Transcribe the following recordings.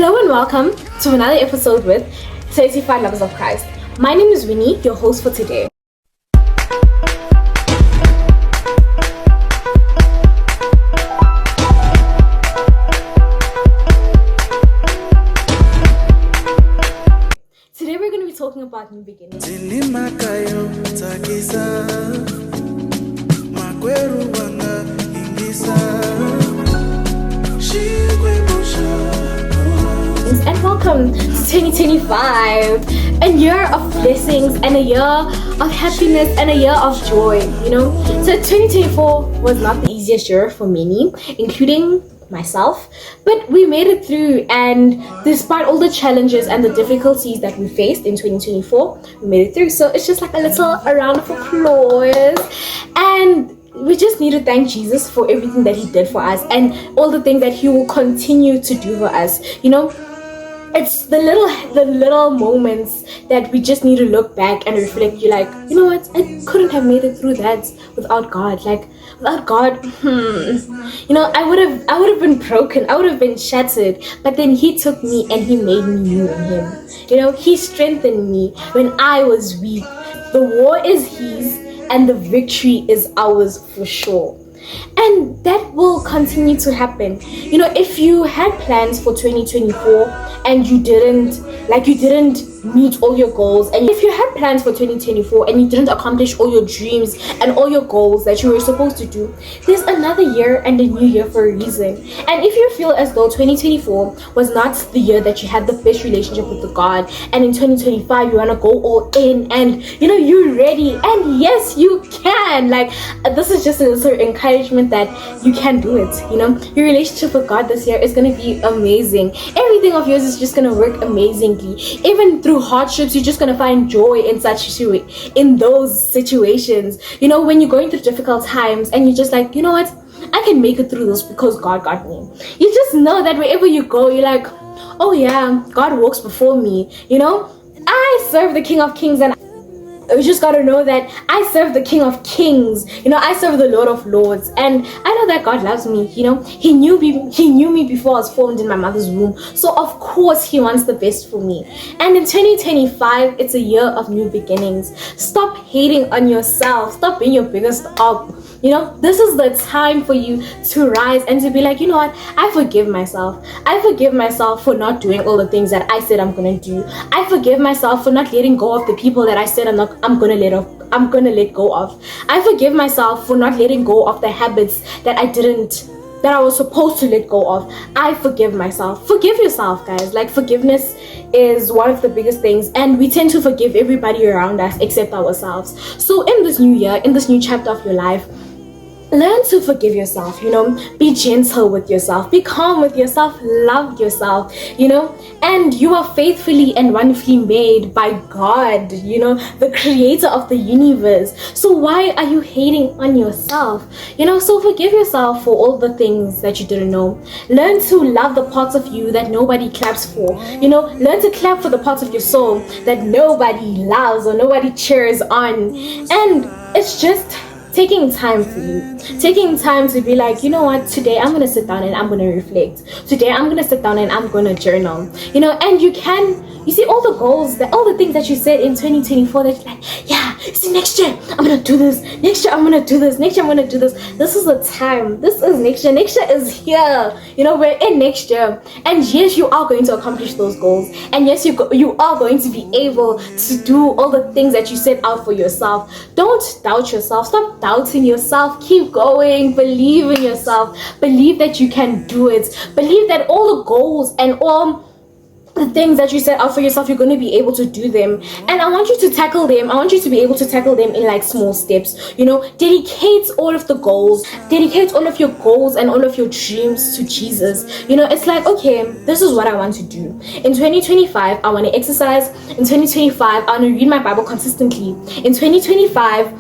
Hello and welcome to another episode with Certified Lovers of Christ. My name is Winnie, your host for today. Today we're going to be talking about new beginnings. And welcome to 2025, a year of blessings and a year of happiness and a year of joy, So 2024 was not the easiest year for many, including myself, but we made it through, and despite all the challenges and the difficulties that we faced in 2024, we made it through. So it's just like a round of applause, and we just need to thank Jesus for everything that he did for us and all the things that he will continue to do for us. It's the little moments that we just need to look back and reflect. You're like, you know what? I couldn't have made it through that without God. Without God, I would have been broken. I would have been shattered. But then he took me and he made me new in him. He strengthened me when I was weak. The war is his and the victory is ours for sure. And that will continue to happen. If you had plans for 2024 and you didn't meet all your goals, and if you had plans for 2024 and you didn't accomplish all your dreams and all your goals that you were supposed to do, there's another year and a new year for a reason. And if you feel as though 2024 was not the year that you had the best relationship with the God, and in 2025 you want to go all in and you're ready, and yes, you can. This is just a little encouragement that you can do it. Your relationship with God this year is going to be amazing. Everything of yours is just going to work amazingly. Even through hardships, you're just going to find joy in those situations. When you're going through difficult times and you're just like, you know what, I can make it through this because God got me. You just know that wherever you go, you're like, oh yeah, God walks before me. I serve the King of Kings, and you just got to know that I serve the King of Kings. I serve the Lord of Lords, and I know that God loves me. He knew me before I was formed in my mother's womb. So of course he wants the best for me. And in 2025, it's a year of new beginnings. Stop hating on yourself. Stop being your biggest up. This is the time for you to rise and to be like, you know what, I forgive myself. I forgive myself for not doing all the things that I said I'm gonna do. I forgive myself for not letting go of the people that I said I'm gonna let go of. I forgive myself for not letting go of the habits that I was supposed to let go of. I forgive myself. Forgive yourself, guys. Forgiveness is one of the biggest things, and we tend to forgive everybody around us except ourselves. So in this new year, in this new chapter of your life, learn to forgive yourself. Be gentle with yourself, be calm with yourself, love yourself, and you are faithfully and wonderfully made by God, the creator of the universe. So why are you hating on yourself? So forgive yourself for all the things that you didn't know. Learn to love the parts of you that nobody claps for. Learn to clap for the parts of your soul that nobody loves or nobody cheers on. And it's just taking time for you, taking time to be like, you know what, today I'm gonna sit down and I'm gonna reflect. Today I'm gonna sit down and I'm gonna journal. And you see all the goals, all the things that you said in 2024 that you're like, yeah, see, next year I'm gonna do this, next year I'm gonna do this, next year I'm gonna do this. This is the time. This is next year. Next year is here. We're in next year, and yes, you are going to accomplish those goals, and yes, you are going to be able to do all the things that you set out for yourself. Don't doubt yourself. Stop doubting yourself. Keep going. Believe in yourself. Believe that you can do it. Believe that all the goals and all the things that you set out for yourself, you're going to be able to do them. And I want you to tackle them. I want you to be able to tackle them in small steps. Dedicate all of the goals. Dedicate all of your goals and all of your dreams to Jesus. It's like, okay, this is what I want to do. In 2025, I want to exercise. In 2025, I want to read my Bible consistently. In 2025,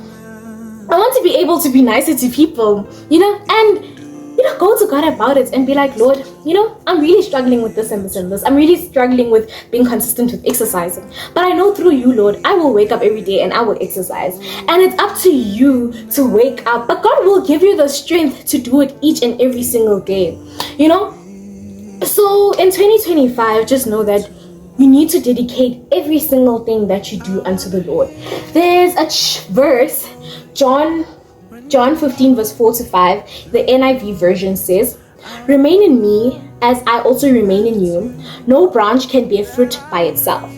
I want to be able to be nicer to people, and go to God about it and be like, Lord, I'm really struggling with this and this and this. I'm really struggling with being consistent with exercising. But I know through you, Lord, I will wake up every day and I will exercise. And it's up to you to wake up. But God will give you the strength to do it each and every single day. So in 2025, just know that you need to dedicate every single thing that you do unto the Lord. There's a verse, John 15 verse 4 to 5, the NIV version says, "Remain in me as I also remain in you. No branch can bear fruit by itself.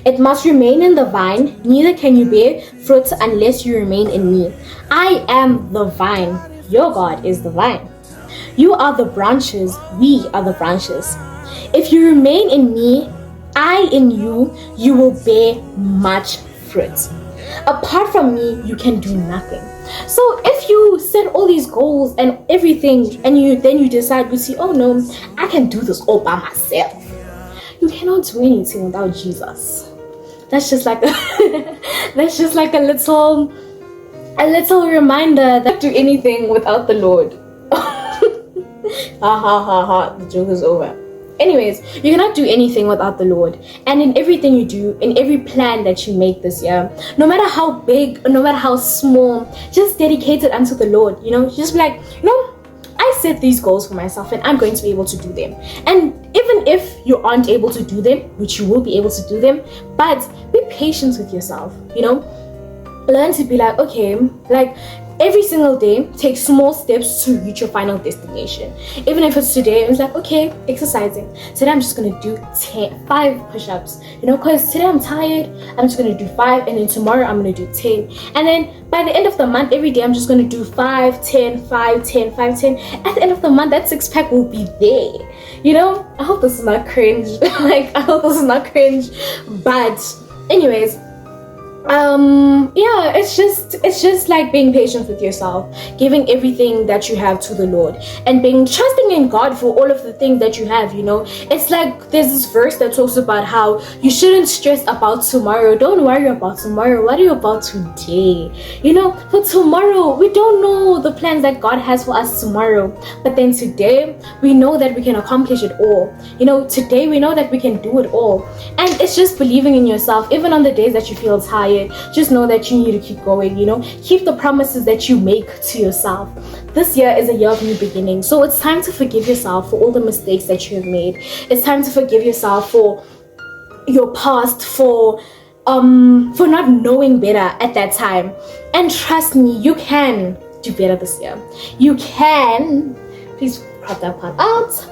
It must remain in the vine, neither can you bear fruit unless you remain in me. I am the vine, your God is the vine. You are the branches, we are the branches. If you remain in me, I in you, you will bear much fruit. Apart from me, you can do nothing." So if you set all these goals and everything, and then you decide, you see, oh no, I can do this all by myself. You cannot do anything without Jesus. That's just like a little reminder that do anything without the Lord. Ha ha ha ha, the joke is over. Anyways, you cannot do anything without the Lord. And in everything you do, in every plan that you make this year, no matter how big, no matter how small, just dedicate it unto the Lord. Just be like, I set these goals for myself and I'm going to be able to do them. And even if you aren't able to do them, which you will be able to do them, but be patient with yourself. Learn to be like, okay, like every single day, take small steps to reach your final destination. Even if it's today, it's like, okay, exercising. Today I'm just gonna do 5 push-ups. Because today I'm tired, I'm just gonna do 5, and then tomorrow I'm gonna do 10. And then by the end of the month, every day I'm just gonna do 5, 10, 5, 10, 5, 10. At the end of the month, that 6-pack will be there. I hope this is not cringe. I hope this is not cringe. But anyways, it's just like being patient with yourself, giving everything that you have to the Lord, and trusting in God for all of the things that you have. It's like there's this verse that talks about how you shouldn't stress about tomorrow. Don't worry about tomorrow, worry about today. For tomorrow, we don't know the plans that God has for us tomorrow, but then today we know that we can accomplish it all. Today we know that we can do it all. And it's just believing in yourself, even on the days that you feel tired. Just know that you need to keep going. Keep the promises that you make to yourself. This year is a year of new beginnings, so it's time to forgive yourself for all the mistakes that you have made. It's time to forgive yourself for your past, for not knowing better at that time. And trust me, you can do better this year. You can. Please crop that part out.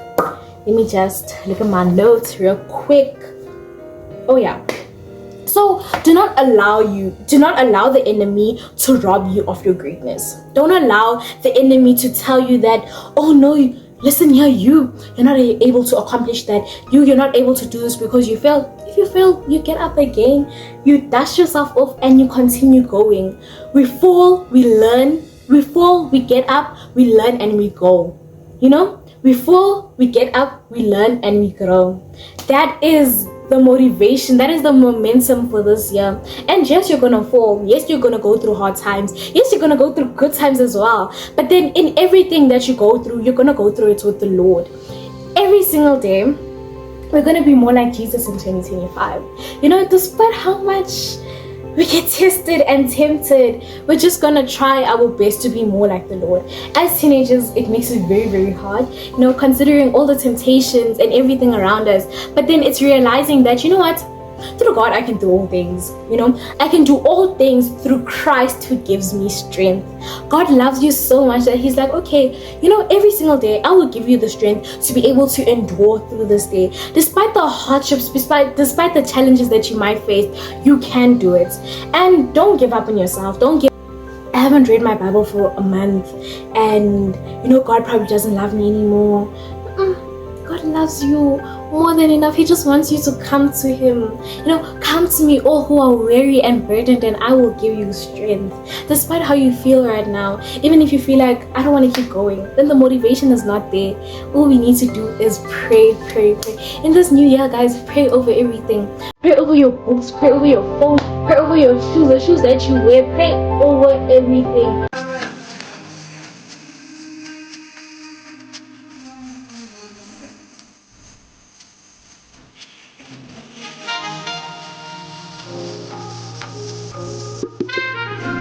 Let me just look at my notes real quick. Oh yeah. So do not allow the enemy to rob you of your greatness. Don't allow the enemy to tell you that, oh no, listen here, you're not able to accomplish that. You're not able to do this because you failed. If you fail, you get up again. You dust yourself off and you continue going. We fall, we learn. We fall, we get up, we learn, and we go. We fall, we get up, we learn, and we grow. That is the motivation, that is the momentum for this year. And yes, you're gonna fall. Yes, you're gonna go through hard times. Yes, you're gonna go through good times as well. But then in everything that you go through, you're gonna go through it with the Lord. Every single day, we're gonna be more like Jesus in 2025. Despite how much we get tested and tempted, we're just gonna try our best to be more like the Lord. As teenagers, it makes it very, very hard, considering all the temptations and everything around us. But then it's realizing that, through God, I can do all things. I can do all things through Christ who gives me strength. God loves you so much that He's like, okay, every single day I will give you the strength to be able to endure through this day. Despite the hardships, despite the challenges that you might face, you can do it. And don't give up on yourself. I haven't read my Bible for a month, and God probably doesn't love me anymore. God loves you more than enough. He just wants you to come to Him. Come to me, all who are weary and burdened, and I will give you strength. Despite how you feel right now, even if you feel like I don't want to keep going, then the motivation is not there. All we need to do is pray, pray, pray. In this new year, guys, pray over everything. Pray over your books, pray over your phone, pray over your shoes, the shoes that you wear, pray over everything.